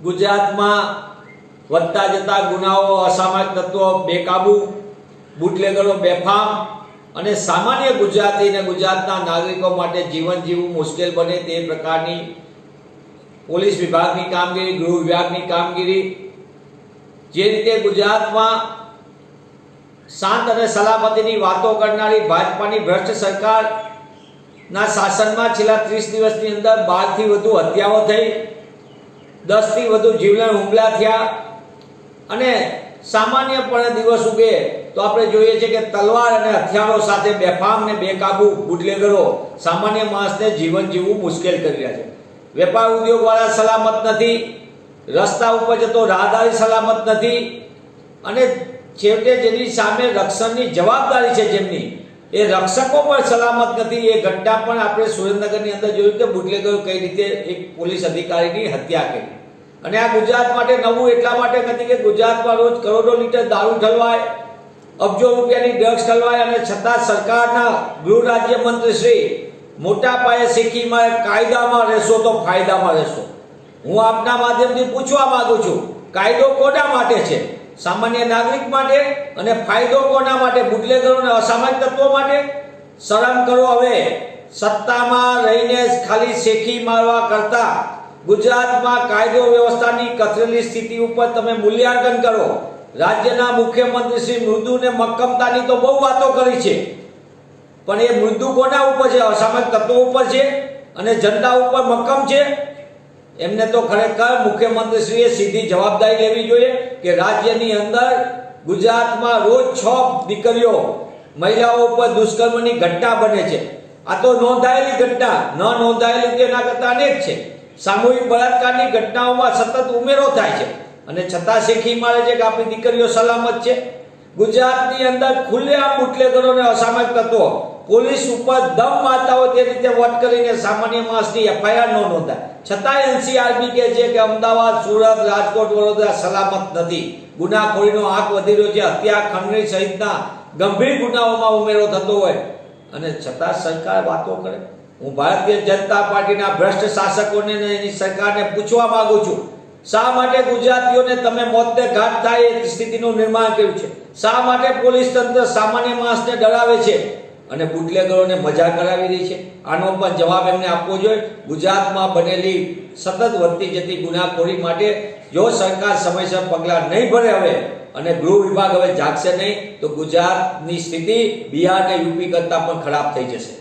ગુજરાતમાં વધતા જતા ગુનાઓ, અસામાજિક તત્વો બેકાબુ, બુટલેગરો બેફામ અને સામાન્ય ગુજરાતી અને ગુજરાતના નાગરિકો માટે જીવન જીવવું મુશ્કેલ બને તે પ્રકારની પોલીસ વિભાગની કામગીરી, ગૃહ વિભાગની કામગીરી, જે રીતે ગુજરાતમાં શાંત અને સલામતીની વાતો કરનારી ભાજપાની ભ્રષ્ટ સરકારના શાસનમાં છેલ્લા 30 દિવસની અંદર 12 થી વધુ હત્યાઓ થઈ, 10 થી વધુ જીવલેણ હુમલા થયા અને સામાન્યપણે દિવસ ઉગે તો આપણે જોઈએ છીએ કે તલવાર અને હથિયારો સાથે બેફામ ને બેકાબુ બુટલેગરો સામાન્ય માણસને જીવન જીવવું મુશ્કેલ કરી રહ્યા છે. વેપાર ઉદ્યોગ વાળા સલામત નથી, રસ્તા ઉપર જતો રાહદારી સલામત નથી અને છેવટે જેની સામે રક્ષણની જવાબદારી છે જેમની, એ રક્ષકો પણ સલામત નથી. એ ઘટના પણ આપણે સુરેન્દ્રનગરની અંદર જોયું કે બુટલેગરો કઈ રીતે એક પોલીસ અધિકારીની હત્યા કરી. અને આ ગુજરાત માટે નવું એટલા માટે નથી કે ગુજરાતમાં રોજ કરોડો લીટર દારૂ ઠલવાય, અબજો રૂપિયાની ડ્રગ્સ ઠલવાય અને છતાં સરકારના ગૃહ રાજ્યમંત્રી શ્રી મોટા પાયે શીખી મારે કાયદામાં રહેશો તો ફાયદામાં રહેશો. હું આપના માધ્યમથી પૂછવા માંગુ છું, કાયદો કોના માટે છે? સામાન્ય નાગરિક માટે. અને ફાયદો કોના માટે? બુટલેગરો અને અસામાજિક તત્વો માટે. શરમ કરો. હવે સત્તામાં રહીને ખાલી શેખી મારવા કરતા ગુજરાતમાં કાયદો વ્યવસ્થાની કથરેલી સ્થિતિ ઉપર તમે મૂલ્યાંકન કરો. રાજ્યના મુખ્યમંત્રી શ્રી મૃદુ ને મક્કમતાની તો બહુ વાતો કરી છે, પણ એ મૃદુ કોના ઉપર છે? અસામાજિક તત્વો ઉપર છે અને જનતા ઉપર મક્કમ છે. એમને તો ખરેખર મુખ્યમંત્રીશ્રીએ સીધી જવાબદારી લેવી જોઈએ કે રાજ્યની અંદર ગુજરાતમાં રોજ 6 દીકરીઓ, મહિલાઓ ઉપર દુષ્કર્મની ઘટના બને છે. આ તો નોંધાયેલી ઘટના, ન નોંધાયેલી તેના કરતા અનેક છે. સામૂહિક બળાત્કારની ઘટનાઓમાં સતત ઉમેરો થાય છે અને છતાં શેખી મારે છે કે આપણી દીકરીઓ સલામત છે. ગુજરાતની અંદર ખુલ્લેઆમ બુટલેગરો અને અસામાજિક તત્વો પોલીસ ઉપર દમ મારતા હોય તે રીતે વટ કરીને સામાન્ય માણસની એફઆઈઆર ન નોંધાય, છતાં એનસીઆરબી કહે છે કે અમદાવાદ, સુરત, રાજકોટ, વડોદરા સલામત નથી. ગુનાખોરીનો આંક વધી રહ્યો છે. હત્યા, ખંડણી સહિતના ગંભીર ગુનાઓમાં ઉમેરો થતો હોય અને છતાં સરકાર વાતો કરે. હું ભારતીય જનતા પાર્ટીના ભ્રષ્ટ શાસકોને એની સરકારને પૂછવા માંગુ છું, શા માટે ગુજરાતીઓને તમે મોતને ઘાટ થાય એ સ્થિતિનું નિર્માણ કર્યું છે? શા માટે પોલીસ તંત્ર સામાન્ય માણસને ડરાવે છે અને બુટલેગરોને મજા કરાવી રહી છે? આનો પણ જવાબ એમને આપવો જોઈએ. ગુજરાતમાં બનેલી સતત વધતી જતી ગુનાખોરી માટે જો સરકાર સમયસર પગલાં નહીં ભરે હવે અને ગૃહ વિભાગ હવે જાગશે નહીં તો ગુજરાતની સ્થિતિ બિહાર અને યુપી કરતાં પણ ખરાબ થઈ જશે.